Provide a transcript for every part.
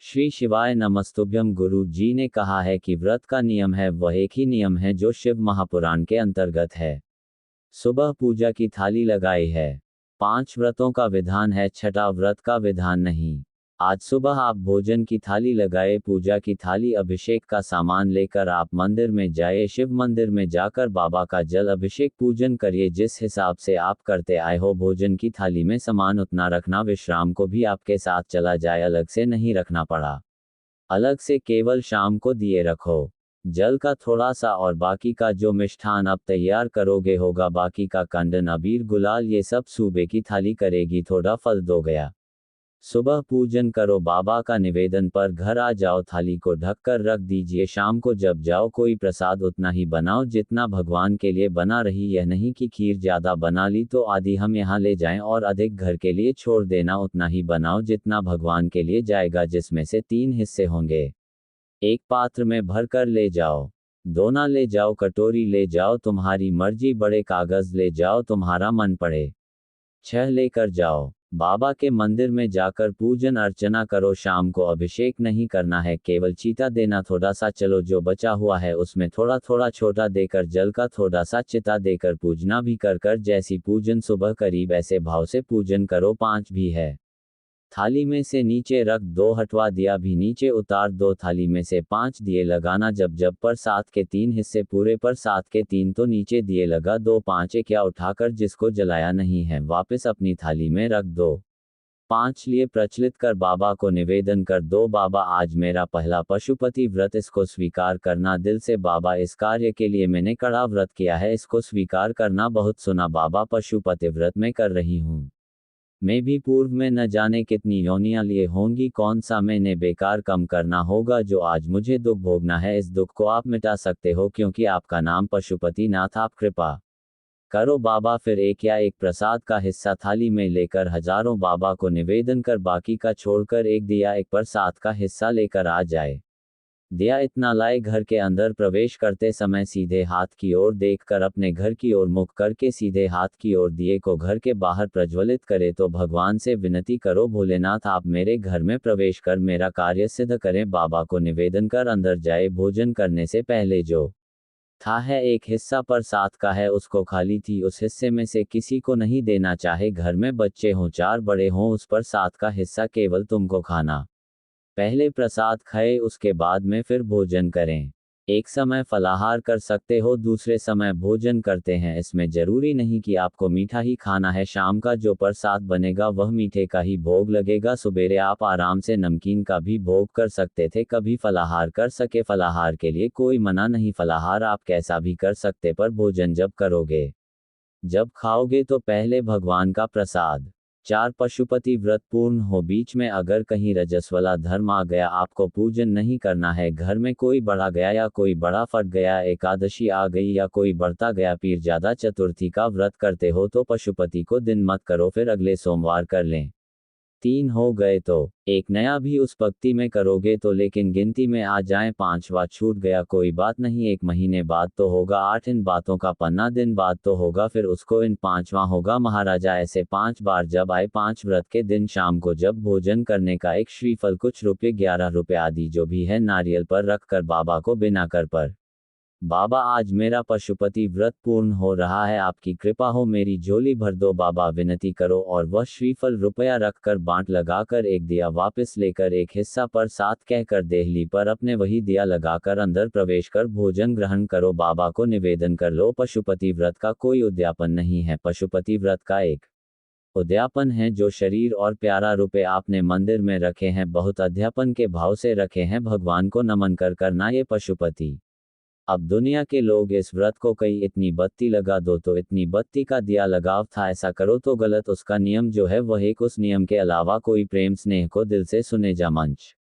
श्री शिवाय नमस्तुभ्यम। गुरु जी ने कहा है कि व्रत का नियम है वह एक ही नियम है जो शिव महापुराण के अंतर्गत है। सुबह पूजा की थाली लगाई है। 5 व्रतों का विधान है, छठा व्रत का विधान नहीं। आज सुबह आप भोजन की थाली लगाए, पूजा की थाली, अभिषेक का सामान लेकर आप मंदिर में जाए। शिव मंदिर में जाकर बाबा का जल अभिषेक पूजन करिए। जिस हिसाब से आप करते आए हो, भोजन की थाली में सामान उतना रखना, विश्राम को भी आपके साथ चला जाए, अलग से नहीं रखना पड़ा। अलग से केवल शाम को दिए रखो। जल का थोड़ा सा और बाकी का जो मिष्ठान आप तैयार करोगे होगा, बाकी का कंदन, अबीर, गुलाल, ये सब सूबे की थाली करेगी। थोड़ा फल दो गया। सुबह पूजन करो, बाबा का निवेदन पर घर आ जाओ, थाली को ढककर रख दीजिए। शाम को जब जाओ कोई प्रसाद उतना ही बनाओ जितना भगवान के लिए बना रही। यह नहीं कि खीर ज्यादा बना ली तो आधी हम यहाँ ले जाएं और अधिक घर के लिए छोड़ देना। उतना ही बनाओ जितना भगवान के लिए जाएगा, जिसमें से 3 हिस्से होंगे। एक पात्र में भरकर ले जाओ। दोना ले जाओ, कटोरी ले जाओ, तुम्हारी मर्जी, बड़े कागज ले जाओ, तुम्हारा मन पड़े। 6 लेकर जाओ। बाबा के मंदिर में जाकर पूजन अर्चना करो। शाम को अभिषेक नहीं करना है, केवल चीता देना थोड़ा सा। चलो जो बचा हुआ है उसमें थोड़ा थोड़ा छोटा देकर, जल का थोड़ा सा चिता देकर पूजना भी कर जैसी पूजन सुबह करीब ऐसे भाव से पूजन करो। 5 भी है, थाली में से नीचे रख दो, हटवा दिया भी नीचे उतार दो। थाली में से 5 दिए लगाना। जब जब पर 7 के 3 हिस्से पूरे, पर 7 के 3 तो नीचे दिए लगा दो। 5 एक या उठाकर जिसको जलाया नहीं है वापस अपनी थाली में रख दो। 5 लिए प्रचलित कर बाबा को निवेदन कर दो। बाबा, आज मेरा पहला पशुपति व्रत, इसको स्वीकार करना दिल से। बाबा, इस कार्य के लिए मैंने कड़ा व्रत किया है, इसको स्वीकार करना। बहुत सुना बाबा, पशुपति व्रत में कर रही हूँ मैं भी। पूर्व में न जाने कितनी योनियां लिए होंगी, कौन सा मैंने बेकार कम करना होगा जो आज मुझे दुख भोगना है। इस दुख को आप मिटा सकते हो क्योंकि आपका नाम पशुपति नाथ। आप कृपा करो बाबा। फिर एक या एक प्रसाद का हिस्सा थाली में लेकर हजारों बाबा को निवेदन कर, बाकी का छोड़कर एक दिया एक प्रसाद का हिस्सा लेकर आ जाए। दिया इतना लाए, घर के अंदर प्रवेश करते समय सीधे हाथ की ओर देखकर, अपने घर की ओर मुख करके सीधे हाथ की ओर दिए को घर के बाहर प्रज्वलित करे। तो भगवान से विनती करो, भोलेनाथ आप मेरे घर में प्रवेश कर मेरा कार्य सिद्ध करें। बाबा को निवेदन कर अंदर जाए। भोजन करने से पहले जो था है एक हिस्सा प्रसाद का है, उसको खाली थी, उस हिस्से में से किसी को नहीं देना। चाहे घर में बच्चे हों 4 बड़े हों, उस प्रसाद का हिस्सा केवल तुमको खाना। पहले प्रसाद खाए, उसके बाद में फिर भोजन करें। एक समय फलाहार कर सकते हो, दूसरे समय भोजन करते हैं। इसमें जरूरी नहीं कि आपको मीठा ही खाना है। शाम का जो प्रसाद बनेगा वह मीठे का ही भोग लगेगा। सुबेरे आप आराम से नमकीन का भी भोग कर सकते थे, कभी फलाहार कर सके। फलाहार के लिए कोई मना नहीं, फलाहार आप कैसा भी कर सकते, पर भोजन जब करोगे, जब खाओगे तो पहले भगवान का प्रसाद। 4 पशुपति व्रत पूर्ण हो। बीच में अगर कहीं रजस्वला धर्म आ गया, आपको पूजन नहीं करना है। घर में कोई बढ़ा गया या कोई बड़ा फट गया, एकादशी आ गई या कोई बढ़ता गया, पीर ज्यादा चतुर्थी का व्रत करते हो तो पशुपति को दिन मत करो, फिर अगले सोमवार कर लें। 3 हो गए तो एक नया भी उस भक्ति में करोगे तो, लेकिन गिनती में आ जाए। 5वां छूट गया कोई बात नहीं, 1 महीने बाद तो होगा। 8 इन बातों का पन्ना दिन बाद तो होगा, फिर उसको इन 5वां होगा महाराजा। ऐसे 5 बार जब आए। 5 व्रत के दिन शाम को जब भोजन करने का एक श्रीफल, कुछ रुपये, 11 रुपये आदि जो भी है, नारियल पर रख कर बाबा को बिना कर पर, बाबा आज मेरा पशुपति व्रत पूर्ण हो रहा है, आपकी कृपा हो, मेरी झोली भर दो। बाबा विनती करो और वह श्रीफल रुपया रखकर बांट लगाकर एक दिया वापस लेकर एक हिस्सा पर 7 कहकर देहली पर अपने वही दिया लगाकर अंदर प्रवेश कर भोजन ग्रहण करो। बाबा को निवेदन कर लो। पशुपति व्रत का कोई उद्यापन नहीं है, पशुपति व्रत का एक उद्यापन है जो शरीर और प्यारा रुपए आपने मंदिर में रखे हैं, बहुत अध्यापन के भाव से रखे हैं, भगवान को नमन कर करना ये पशुपति। अब दुनिया के लोग इस व्रत को कई इतनी बत्ती लगा दो तो इतनी बत्ती का दिया लगाव था, ऐसा करो तो गलत। उसका नियम जो है वह एक, उस नियम के अलावा कोई प्रेम स्नेह को दिल से सुने जा मंच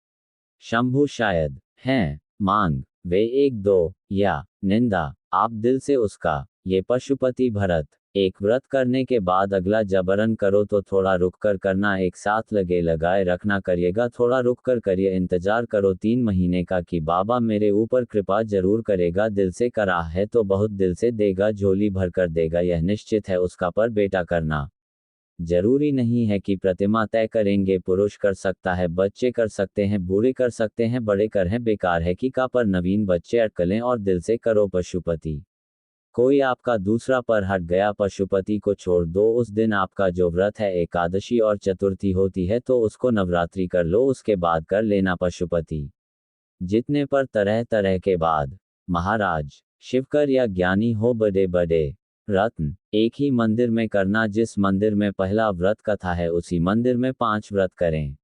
शंभु शायद हैं मांग वे 1-2 या निंदा आप दिल से उसका। ये पशुपति भरत एक व्रत करने के बाद अगला जबरन करो तो थोड़ा रुक कर करना, एक साथ लगे लगाए रखना करिएगा, थोड़ा रुक कर करिए, इंतजार करो 3 महीने का कि बाबा मेरे ऊपर कृपा जरूर करेगा। दिल से करा है तो बहुत दिल से देगा, झोली भर कर देगा, यह निश्चित है उसका। पर बेटा करना जरूरी नहीं है कि प्रतिमा तय करेंगे, पुरुष कर सकता है, बच्चे कर सकते हैं, बूढ़े कर सकते हैं, बड़े कर हैं, बेकार है कि का पर नवीन बच्चे अटकलें और दिल से करो पशुपति। कोई आपका दूसरा पर हट गया, पशुपति को छोड़ दो। उस दिन आपका जो व्रत है, एकादशी और चतुर्थी होती है, तो उसको नवरात्रि कर लो, उसके बाद कर लेना पशुपति। जितने पर तरह तरह के बाद महाराज शिवकर या ज्ञानी हो बड़े बड़े रत्न एक ही मंदिर में करना। जिस मंदिर में पहला व्रत कथा है उसी मंदिर में 5 व्रत करें।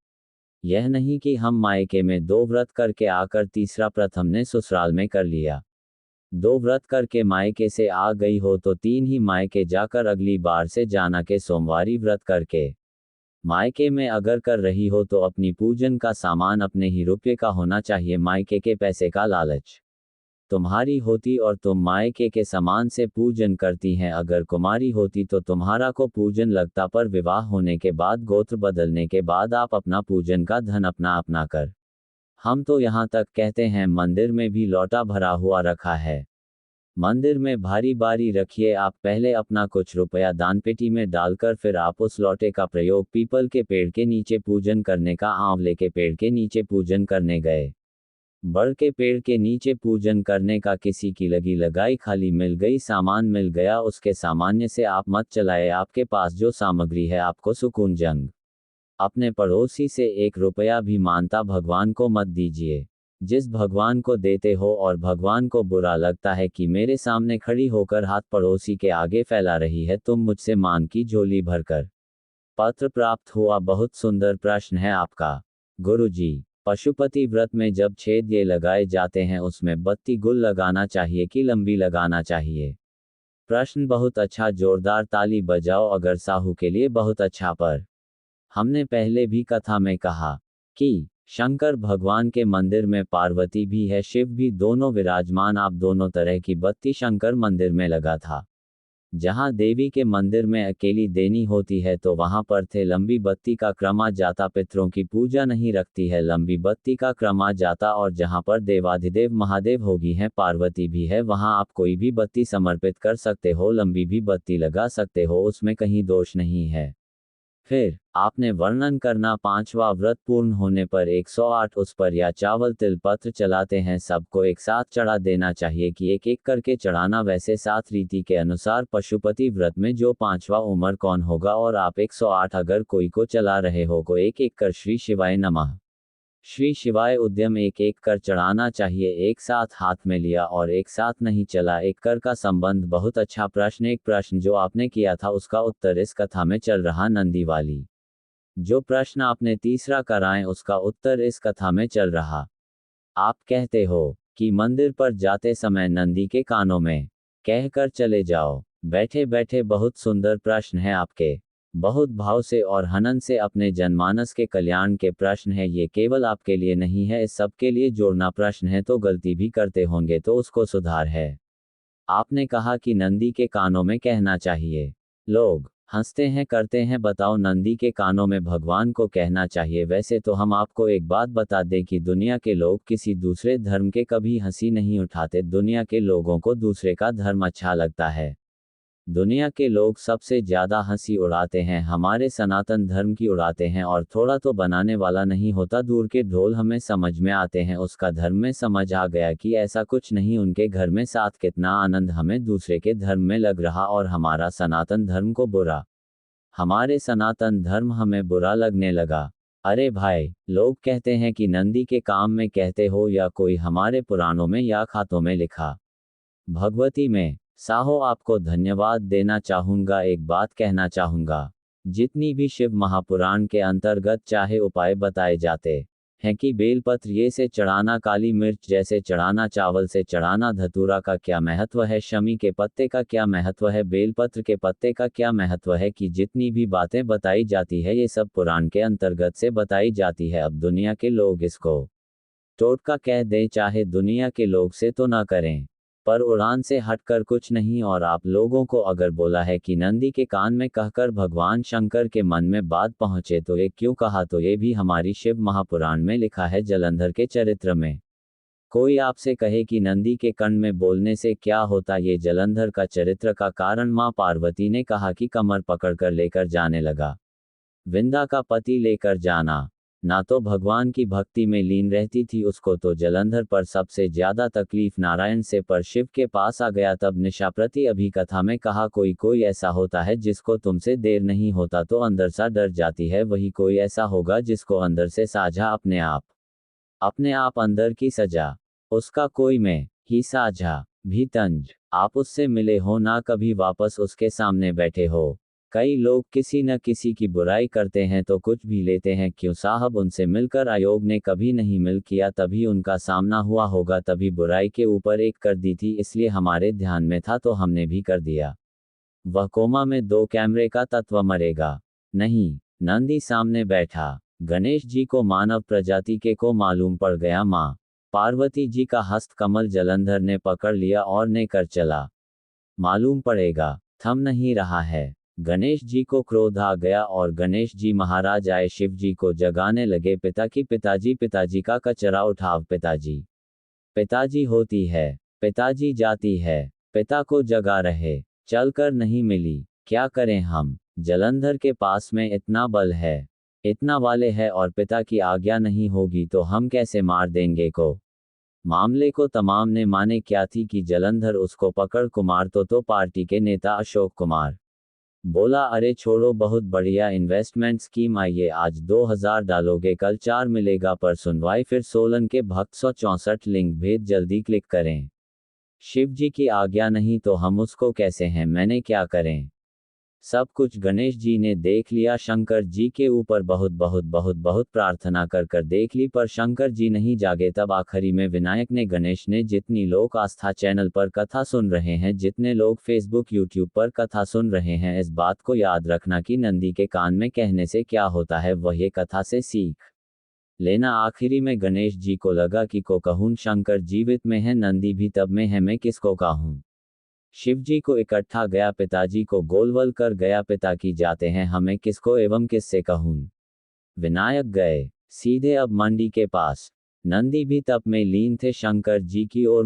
यह नहीं कि हम मायके में 2 व्रत करके आकर तीसरा प्रथम ने ससुराल में कर लिया। 2 व्रत करके मायके से आ गई हो तो 3 ही मायके जाकर अगली बार से जाना के सोमवारी व्रत करके। मायके में अगर कर रही हो तो अपनी पूजन का सामान अपने ही रुपये का होना चाहिए, मायके के पैसे का लालच तुम्हारी होती और तुम मायके के सामान से पूजन करती हैं। अगर कुमारी होती तो तुम्हारा को पूजन लगता, पर विवाह होने के बाद गोत्र बदलने के बाद आप अपना पूजन का धन अपना अपना कर। हम तो यहाँ तक कहते हैं मंदिर में भी लौटा भरा हुआ रखा है। मंदिर में भारी बारी रखिए। आप पहले अपना कुछ रुपया दानपेटी में डालकर फिर आप उस लौटे का प्रयोग पीपल के पेड़ के नीचे पूजन करने का, आंवले के पेड़ के नीचे पूजन करने गए, बड़ के पेड़ के नीचे पूजन करने का, किसी की लगी लगाई खाली मिल गई, सामान मिल गया, उसके सामान्य से आप मत चलाए। आपके पास जो सामग्री है आपको सुकून जंग। अपने पड़ोसी से 1 रुपया भी मानता भगवान को मत दीजिए। जिस भगवान को देते हो और भगवान को बुरा लगता है कि मेरे सामने खड़ी होकर हाथ पड़ोसी के आगे फैला रही है, तुम मुझसे मांग की झोली भरकर। पत्र प्राप्त हुआ। बहुत सुंदर प्रश्न है आपका गुरुजी। पशुपति व्रत में जब छेद ये लगाए जाते हैं उसमें बत्ती गुल लगाना चाहिए कि लंबी लगाना चाहिए? प्रश्न बहुत अच्छा, जोरदार ताली बजाओ अगर साहू के लिए बहुत अच्छा। पर हमने पहले भी कथा में कहा कि शंकर भगवान के मंदिर में पार्वती भी है, शिव भी, दोनों विराजमान। आप दोनों तरह की बत्ती शंकर मंदिर में लगा था। जहां देवी के मंदिर में अकेली देनी होती है तो वहां पर थे लंबी बत्ती का क्रम आ जाता। पितरों की पूजा नहीं रखती है, लंबी बत्ती का क्रम आ जाता। और जहां पर देवाधिदेव महादेव होगी हैं, पार्वती भी है, वहां आप कोई भी बत्ती समर्पित कर सकते हो, लंबी भी बत्ती लगा सकते हो, उसमें कहीं दोष नहीं है। फिर आपने वर्णन करना 5वां व्रत पूर्ण होने पर 108 उस पर या चावल तिल पत्र चलाते हैं, सबको एक साथ चढ़ा देना चाहिए कि एक एक करके चढ़ाना। वैसे 7 रीति के अनुसार पशुपति व्रत में जो 5वां उम्र कौन होगा और आप 108 अगर कोई को चला रहे हो को एक एक कर श्री शिवाय नमः, श्री शिवाय उद्यम एक एक कर चढ़ाना चाहिए। एक साथ हाथ में लिया और एक साथ नहीं चला, एक कर का संबंध। बहुत अच्छा प्रश्न। एक प्रश्न जो आपने किया था उसका उत्तर इस कथा में चल रहा। नंदी वाली जो प्रश्न आपने तीसरा कराएं उसका उत्तर इस कथा में चल रहा। आप कहते हो कि मंदिर पर जाते समय नंदी के कानों में कहकर चले जाओ। बैठे बैठे बहुत सुंदर प्रश्न है आपके, बहुत भाव से और हनन से अपने जनमानस के कल्याण के प्रश्न है। ये केवल आपके लिए नहीं है, इस सब के लिए जोड़ना प्रश्न है। तो गलती भी करते होंगे तो उसको सुधार है। आपने कहा कि नंदी के कानों में कहना चाहिए। लोग हंसते हैं करते हैं, बताओ नंदी के कानों में भगवान को कहना चाहिए। वैसे तो हम आपको एक बात बता दें कि दुनिया के लोग किसी दूसरे धर्म के कभी हंसी नहीं उठाते। दुनिया के लोगों को दूसरे का धर्म अच्छा लगता है। दुनिया के लोग सबसे ज्यादा हंसी उड़ाते हैं हमारे सनातन धर्म की उड़ाते हैं, और थोड़ा तो बनाने वाला नहीं होता। दूर के ढोल हमें समझ में आते हैं, उसका धर्म में समझ आ गया कि ऐसा कुछ नहीं। उनके घर में साथ कितना आनंद हमें दूसरे के धर्म में लग रहा, और हमारा सनातन धर्म को बुरा, हमारे सनातन धर्म हमें बुरा लगने लगा। अरे भाई, लोग कहते हैं कि नंदी के काम में कहते हो या कोई हमारे पुराणों में या खातों में लिखा। भगवती में साहो आपको धन्यवाद देना चाहूंगा। एक बात कहना चाहूंगा, जितनी भी शिव महापुराण के अंतर्गत चाहे उपाय बताए जाते हैं कि बेलपत्र ये से चढ़ाना, काली मिर्च जैसे चढ़ाना, चावल से चढ़ाना, धतूरा का क्या महत्व है, शमी के पत्ते का क्या महत्व है, बेलपत्र के पत्ते का क्या महत्व है, कि जितनी भी बातें बताई जाती है ये सब पुराण के अंतर्गत से बताई जाती है। अब दुनिया के लोग इसको टोटका कह दें, चाहे दुनिया के लोग से तो ना करें, पर उड़ान से हटकर कुछ नहीं। और आप लोगों को अगर बोला है कि नंदी के कान में कहकर भगवान शंकर के मन में बात पहुंचे तो ये क्यों कहा, तो ये भी हमारी शिव महापुराण में लिखा है, जलंधर के चरित्र में। कोई आपसे कहे कि नंदी के कर्ण में बोलने से क्या होता, ये जलंधर का चरित्र का कारण मां पार्वती ने कहा कि कमर पकड़कर लेकर जाने लगा। विंदा का पति लेकर जाना, ना तो भगवान की भक्ति में लीन रहती थी उसको तो जलंधर पर सबसे ज्यादा तकलीफ नारायण से पर शिव के पास आ गया। तब निशाप्रति अभिकथा में कहा कोई कोई ऐसा होता है जिसको तुमसे देर नहीं होता तो अंदर सा डर जाती है, वही कोई ऐसा होगा जिसको अंदर से साझा अपने आप अंदर की सजा, उसका कोई मैं ही साझा भी तंज। आप उससे मिले हो ना कभी वापस उसके सामने बैठे हो। कई लोग किसी न किसी की बुराई करते हैं तो कुछ भी लेते हैं, क्यों साहब उनसे मिलकर आयोग ने कभी नहीं मिल किया, तभी उनका सामना हुआ होगा, तभी बुराई के ऊपर एक कर दी थी, इसलिए हमारे ध्यान में था तो हमने भी कर दिया। वह कोमा में 2 कैमरे का तत्व मरेगा नहीं। नंदी सामने बैठा, गणेश जी को मानव प्रजाति के को मालूम पड़ गया। माँ पार्वती जी का हस्त कमल जलंधर ने पकड़ लिया और ने कर चला। मालूम पड़ेगा, थम नहीं रहा है। गणेश जी को क्रोध आ गया और गणेश जी महाराज आए, शिव जी को जगाने लगे। पिताजी का कचरा उठाव, पिताजी होती है, पिताजी जाती है, पिता को जगा रहे, चलकर नहीं मिली, क्या करें हम। जलंधर के पास में इतना बल है, इतना वाले है, और पिता की आज्ञा नहीं होगी तो हम कैसे मार देंगे को। मामले को तमाम ने माने क्या थी कि जलंधर उसको पकड़ कुमार तो पार्टी के नेता अशोक कुमार बोला अरे छोड़ो, बहुत बढ़िया इन्वेस्टमेंट स्कीम आई है, आज 2000 डालोगे कल 4 मिलेगा पर सुनवाई फिर सोलन के भक्त 164 लिंक भेद जल्दी क्लिक करें। शिव जी की आज्ञा नहीं तो हम उसको कैसे हैं, मैंने क्या करें। सब कुछ गणेश जी ने देख लिया, शंकर जी के ऊपर बहुत बहुत बहुत बहुत प्रार्थना कर कर देख ली पर शंकर जी नहीं जागे। तब आखिरी में विनायक ने, गणेश ने, जितनी लोग आस्था चैनल पर कथा सुन रहे हैं, जितने लोग फेसबुक यूट्यूब पर कथा सुन रहे हैं, इस बात को याद रखना कि नंदी के कान में कहने से क्या होता है वह ये कथा से सीख लेना। आखिरी में गणेश जी को लगा कि को कहूं, शंकर जीवित में है, नंदी भी तब में है, मैं किसको कहूं। शिवजी को इकट्ठा गया, पिताजी को गोलवल कर गया, पिता की जाते हैं हमें किसको एवं किससे कहूं। विनायक गए सीधे अब मंडी के पास। नंदी भी तप में लीन थे, शंकर जी की ओर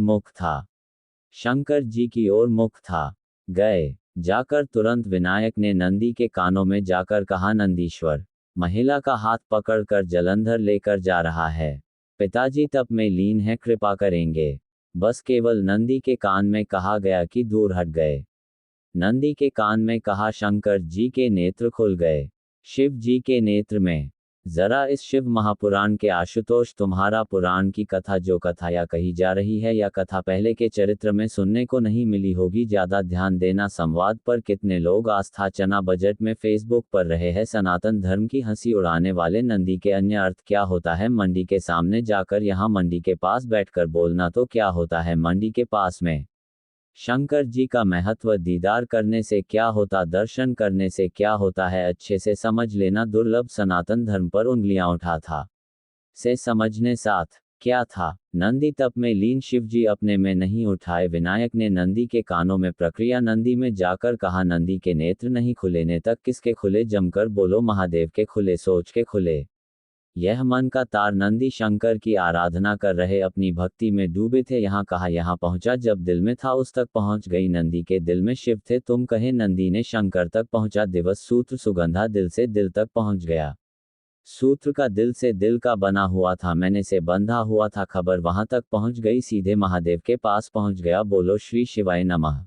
मुख था। गए जाकर तुरंत विनायक ने नंदी के कानों में जाकर कहा, नंदीश्वर महिला का हाथ पकड़कर जलंधर लेकर जा रहा है, पिताजी तप में लीन है, कृपा करेंगे। बस केवल नंदी के कान में कहा गया कि दूर हट गए। नंदी के कान में कहा, शंकर जी के नेत्र खुल गए। शिव जी के नेत्र में। जरा इस शिव महापुराण के आशुतोष तुम्हारा पुराण की कथा, जो कथा या कही जा रही है या कथा पहले के चरित्र में सुनने को नहीं मिली होगी, ज्यादा ध्यान देना। संवाद पर कितने लोग आस्था चना बजट में फेसबुक पर रहे हैं, सनातन धर्म की हंसी उड़ाने वाले नंदी के अन्य अर्थ क्या होता है, मंडी के सामने जाकर यहाँ मंडी के पास बैठकर बोलना तो क्या होता है, मंडी के पास में शंकर जी का महत्व दीदार करने से क्या होता, दर्शन करने से क्या होता है, अच्छे से समझ लेना। दुर्लभ सनातन धर्म पर उंगलियां उठा था से समझने साथ क्या था। नंदी तप में लीन, शिव जी अपने में नहीं उठाए। विनायक ने नंदी के कानों में प्रक्रिया नंदी में जाकर कहा, नंदी के नेत्र नहीं खुले ने तक किसके खुले, जमकर बोलो महादेव के खुले, सोच के खुले। यह मन का तार नंदी शंकर की आराधना कर रहे, अपनी भक्ति में डूबे थे। यहाँ कहा, यहाँ पहुंचा, जब दिल में था उस तक पहुंच गई। नंदी के दिल में शिव थे, तुम कहे, नंदी ने शंकर तक पहुंचा। दिवस सूत्र सुगंधा दिल से दिल तक पहुंच गया। सूत्र का दिल से दिल का बना हुआ था, मैंने से बंधा हुआ था, खबर वहां तक पहुंच गई, सीधे महादेव के पास पहुंच गया। बोलो श्री शिवाय नमः।